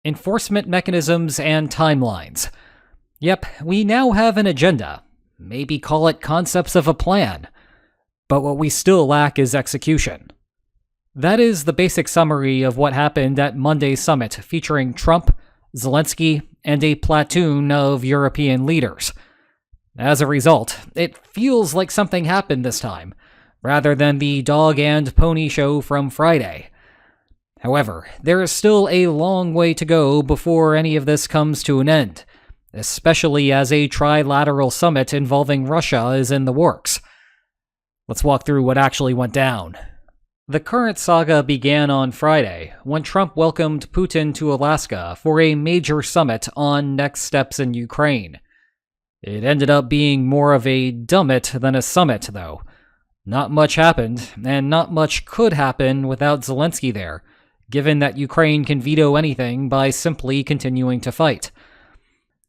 enforcement mechanisms, and timelines. Yep, we now have an agenda. Maybe call it concepts of a plan. But what we still lack is execution. That is the basic summary of what happened at Monday's summit featuring Trump, Zelensky, and a platoon of European leaders. As a result, it feels like something happened this time, rather than the dog and pony show from Friday. However, there is still a long way to go before any of this comes to an end, especially as a trilateral summit involving Russia is in the works. Let's walk through what actually went down. The current saga began on Friday, when Trump welcomed Putin to Alaska for a major summit on next steps in Ukraine. It ended up being more of a dummit than a summit, though. Not much happened, and not much could happen without Zelensky there, given that Ukraine can veto anything by simply continuing to fight.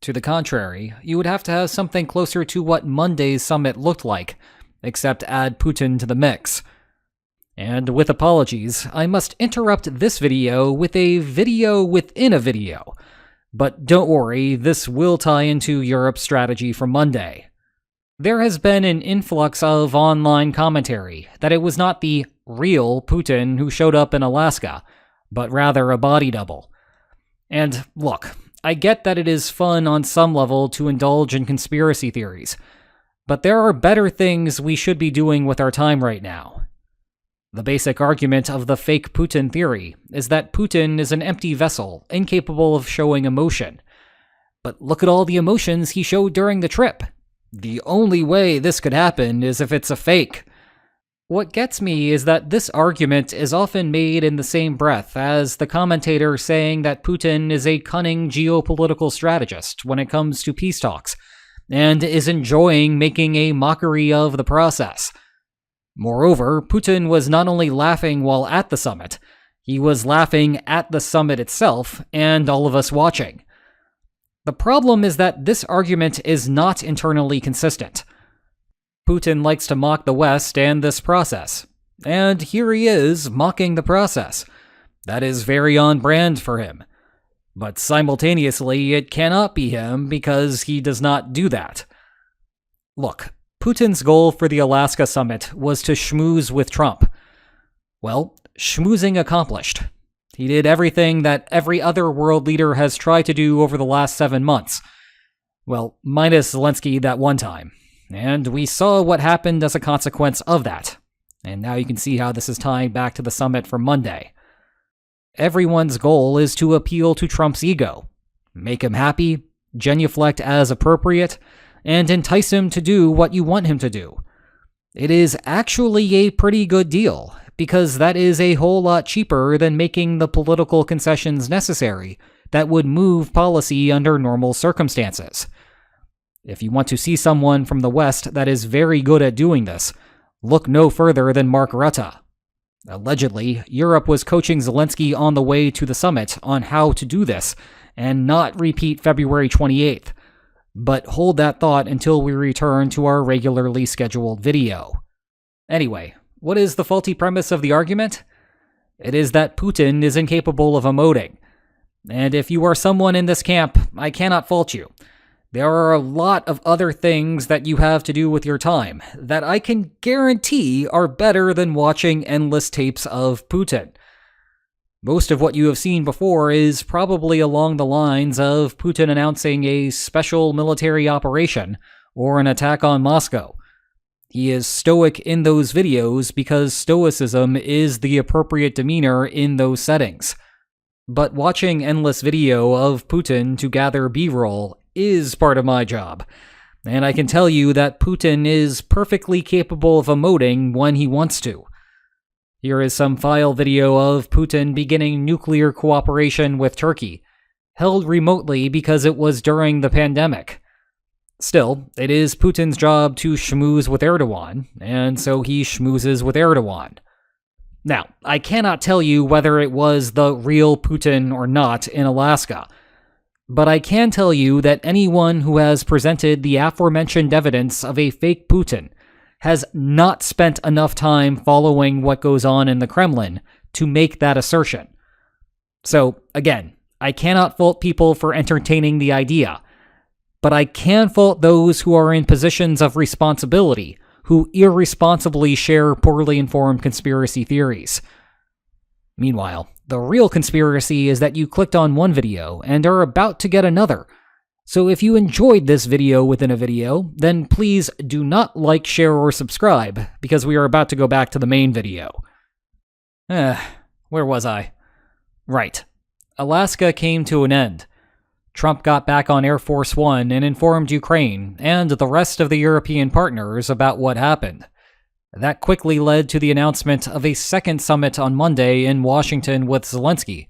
To the contrary, you would have to have something closer to what Monday's summit looked like, except add Putin to the mix. And with apologies, I must interrupt this video with a video within a video. But don't worry, this will tie into Europe's strategy for Monday. There has been an influx of online commentary that it was not the real Putin who showed up in Alaska, but rather a body double. And look, I get that it is fun on some level to indulge in conspiracy theories, but there are better things we should be doing with our time right now. The basic argument of the fake Putin theory is that Putin is an empty vessel, incapable of showing emotion. But look at all the emotions he showed during the trip. The only way this could happen is if it's a fake. What gets me is that this argument is often made in the same breath as the commentator saying that Putin is a cunning geopolitical strategist when it comes to peace talks, and is enjoying making a mockery of the process. Moreover, Putin was not only laughing while at the summit, he was laughing at the summit itself and all of us watching. The problem is that this argument is not internally consistent. Putin likes to mock the West and this process, and here he is mocking the process. That is very on brand for him. But simultaneously, it cannot be him because he does not do that. Look, Putin's goal for the Alaska summit was to schmooze with Trump. Well, schmoozing accomplished. He did everything that every other world leader has tried to do over the last 7 months. Well, minus Zelensky that one time. And we saw what happened as a consequence of that. And now you can see how this is tying back to the summit from Monday. Everyone's goal is to appeal to Trump's ego, make him happy, genuflect as appropriate, and entice him to do what you want him to do. It is actually a pretty good deal, because that is a whole lot cheaper than making the political concessions necessary that would move policy under normal circumstances. If you want to see someone from the West that is very good at doing this, look no further than Mark Rutte. Allegedly, Europe was coaching Zelensky on the way to the summit on how to do this, and not repeat February 28th. But hold that thought until we return to our regularly scheduled video. Anyway, what is the faulty premise of the argument? It is that Putin is incapable of emoting. And if you are someone in this camp, I cannot fault you. There are a lot of other things that you have to do with your time that I can guarantee are better than watching endless tapes of Putin. Most of what you have seen before is probably along the lines of Putin announcing a special military operation or an attack on Moscow. He is stoic in those videos because stoicism is the appropriate demeanor in those settings. But watching endless video of Putin to gather B-roll is part of my job, and I can tell you that Putin is perfectly capable of emoting when he wants to. Here is some file video of Putin beginning nuclear cooperation with Turkey, held remotely because it was during the pandemic. Still, it is Putin's job to schmooze with Erdogan, and so he schmoozes with Erdogan. Now, I cannot tell you whether it was the real Putin or not in Alaska, but I can tell you that anyone who has presented the aforementioned evidence of a fake Putin has not spent enough time following what goes on in the Kremlin to make that assertion. So, again, I cannot fault people for entertaining the idea, but I can fault those who are in positions of responsibility, who irresponsibly share poorly informed conspiracy theories. Meanwhile, the real conspiracy is that you clicked on one video and are about to get another. So if you enjoyed this video within a video, then please do not like, share, or subscribe, because we are about to go back to the main video. Where was I? Right. Alaska came to an end. Trump got back on Air Force One and informed Ukraine and the rest of the European partners about what happened. That quickly led to the announcement of a second summit on Monday in Washington with Zelensky,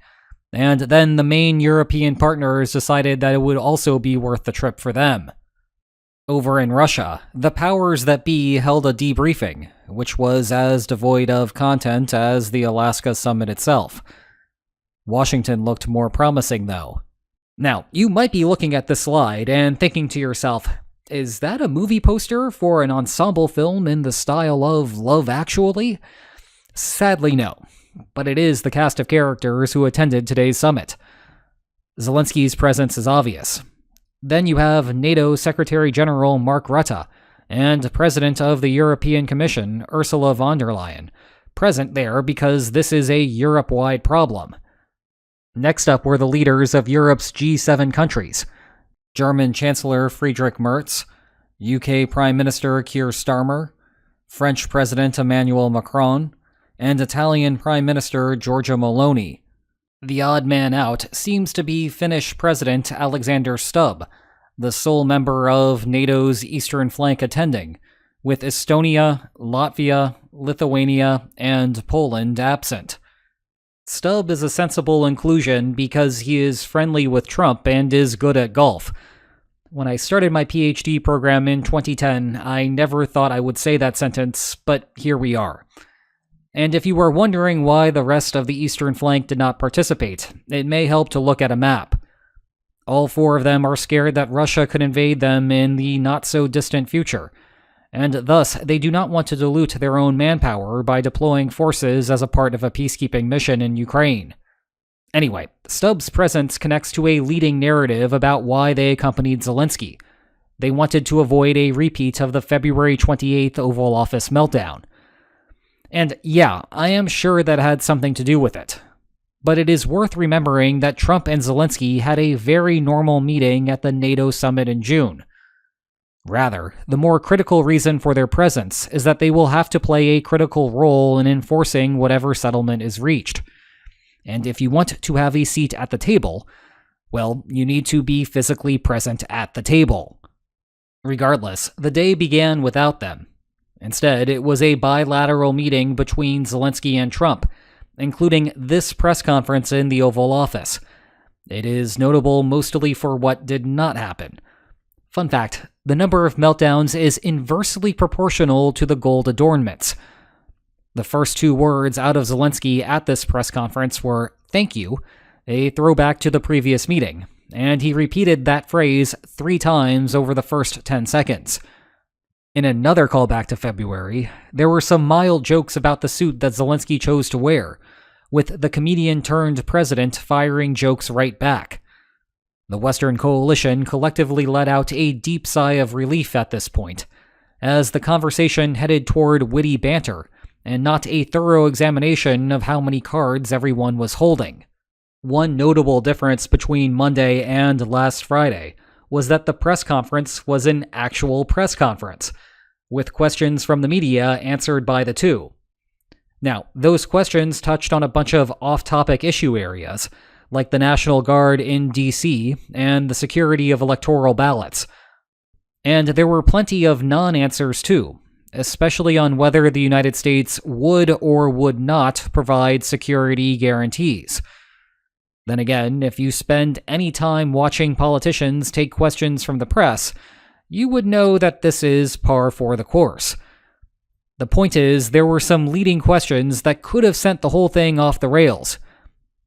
and then the main European partners decided that it would also be worth the trip for them. Over in Russia, the powers that be held a debriefing, which was as devoid of content as the Alaska summit itself. Washington looked more promising, though. Now, you might be looking at this slide and thinking to yourself, is that a movie poster for an ensemble film in the style of Love Actually? Sadly, no. But it is the cast of characters who attended today's summit. Zelensky's presence is obvious. Then you have NATO Secretary General Mark Rutte and President of the European Commission, Ursula von der Leyen, present there because this is a Europe-wide problem. Next up were the leaders of Europe's G7 countries, German Chancellor Friedrich Merz, UK Prime Minister Keir Starmer, French President Emmanuel Macron, and Italian Prime Minister Giorgia Meloni. The odd man out seems to be Finnish President Alexander Stubb, the sole member of NATO's eastern flank attending, with Estonia, Latvia, Lithuania, and Poland absent. Stubb is a sensible inclusion because he is friendly with Trump and is good at golf. When I started my PhD program in 2010, I never thought I would say that sentence, but here we are. And if you were wondering why the rest of the eastern flank did not participate, it may help to look at a map. All four of them are scared that Russia could invade them in the not-so-distant future, and thus they do not want to dilute their own manpower by deploying forces as a part of a peacekeeping mission in Ukraine. Anyway, Stubb's presence connects to a leading narrative about why they accompanied Zelensky. They wanted to avoid a repeat of the February 28th Oval Office meltdown. And yeah, I am sure that had something to do with it. But it is worth remembering that Trump and Zelensky had a very normal meeting at the NATO summit in June. Rather, the more critical reason for their presence is that they will have to play a critical role in enforcing whatever settlement is reached. And if you want to have a seat at the table, well, you need to be physically present at the table. Regardless, the day began without them. Instead, it was a bilateral meeting between Zelensky and Trump, including this press conference in the Oval Office. It is notable mostly for what did not happen. Fun fact, the number of meltdowns is inversely proportional to the gold adornments. The first two words out of Zelensky at this press conference were, "Thank you," a throwback to the previous meeting, and he repeated that phrase 3 times over the first 10 seconds. In another callback to February, there were some mild jokes about the suit that Zelensky chose to wear, with the comedian-turned-president firing jokes right back. The Western coalition collectively let out a deep sigh of relief at this point, as the conversation headed toward witty banter, and not a thorough examination of how many cards everyone was holding. One notable difference between Monday and last Friday was that the press conference was an actual press conference, with questions from the media answered by the two. Now, those questions touched on a bunch of off-topic issue areas, like the National Guard in D.C. and the security of electoral ballots. And there were plenty of non-answers too, especially on whether the United States would or would not provide security guarantees. Then again, if you spend any time watching politicians take questions from the press, you would know that this is par for the course. The point is, there were some leading questions that could have sent the whole thing off the rails.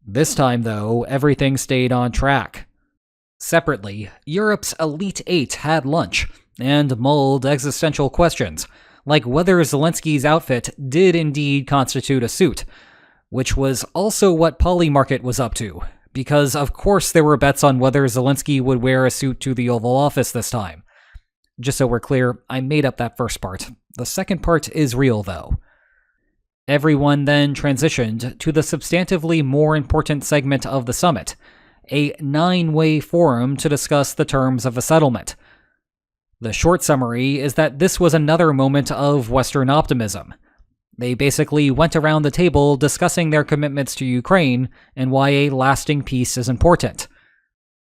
This time, though, everything stayed on track. Separately, Europe's Elite Eight had lunch and mulled existential questions, like whether Zelensky's outfit did indeed constitute a suit, which was also what Polymarket was up to, because of course there were bets on whether Zelensky would wear a suit to the Oval Office this time. Just so we're clear, I made up that first part. The second part is real, though. Everyone then transitioned to the substantively more important segment of the summit, a 9-way forum to discuss the terms of a settlement. The short summary is that this was another moment of Western optimism. They basically went around the table discussing their commitments to Ukraine and why a lasting peace is important.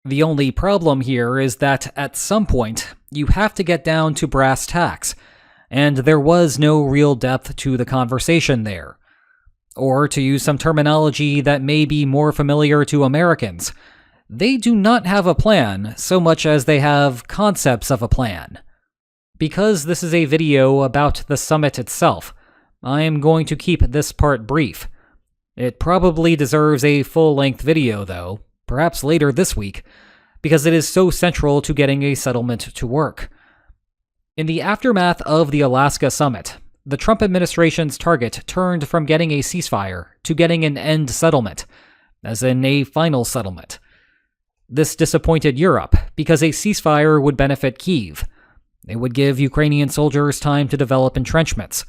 The only problem here is that at some point, you have to get down to brass tacks, and there was no real depth to the conversation there. Or, to use some terminology that may be more familiar to Americans, they do not have a plan so much as they have concepts of a plan. Because this is a video about the summit itself, I am going to keep this part brief. It probably deserves a full-length video, though, perhaps later this week, because it is so central to getting a settlement to work. In the aftermath of the Alaska summit, the Trump administration's target turned from getting a ceasefire to getting an end settlement, as in a final settlement. This disappointed Europe because a ceasefire would benefit Kyiv. It would give Ukrainian soldiers time to develop entrenchments.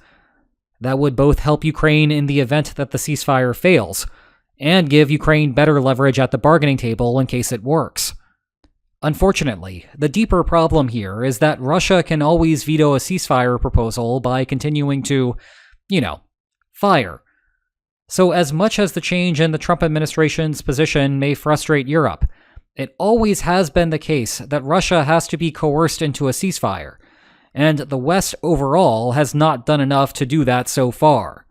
That would both help Ukraine in the event that the ceasefire fails, and give Ukraine better leverage at the bargaining table in case it works. Unfortunately, the deeper problem here is that Russia can always veto a ceasefire proposal by continuing to, fire. So as much as the change in the Trump administration's position may frustrate Europe, it always has been the case that Russia has to be coerced into a ceasefire, and the West overall has not done enough to do that so far.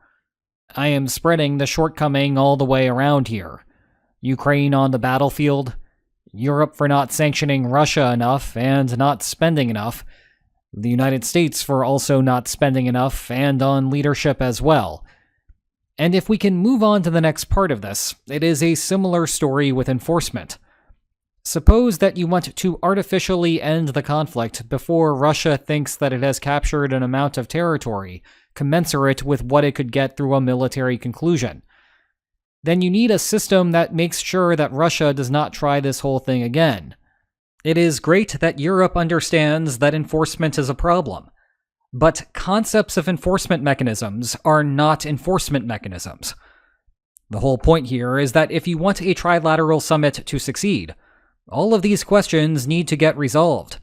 I am spreading the shortcoming all the way around here. Ukraine on the battlefield, Europe for not sanctioning Russia enough and not spending enough, the United States for also not spending enough and on leadership as well. And if we can move on to the next part of this, it is a similar story with enforcement. Suppose that you want to artificially end the conflict before Russia thinks that it has captured an amount of territory commensurate with what it could get through a military conclusion. Then you need a system that makes sure that Russia does not try this whole thing again. It is great that Europe understands that enforcement is a problem, but concepts of enforcement mechanisms are not enforcement mechanisms. The whole point here is that if you want a trilateral summit to succeed, all of these questions need to get resolved.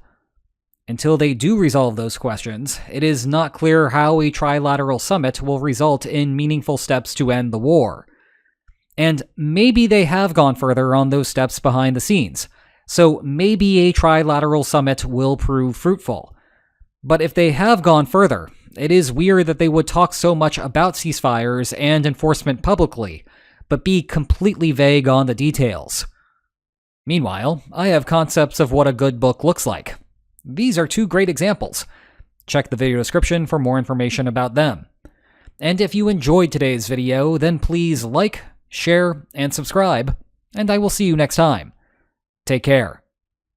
Until they do resolve those questions, it is not clear how a trilateral summit will result in meaningful steps to end the war. And maybe they have gone further on those steps behind the scenes, so maybe a trilateral summit will prove fruitful. But if they have gone further, it is weird that they would talk so much about ceasefires and enforcement publicly, but be completely vague on the details. Meanwhile, I have concepts of what a good book looks like. These are two great examples. Check the video description for more information about them. And if you enjoyed today's video, then please like, share, and subscribe, and I will see you next time. Take care.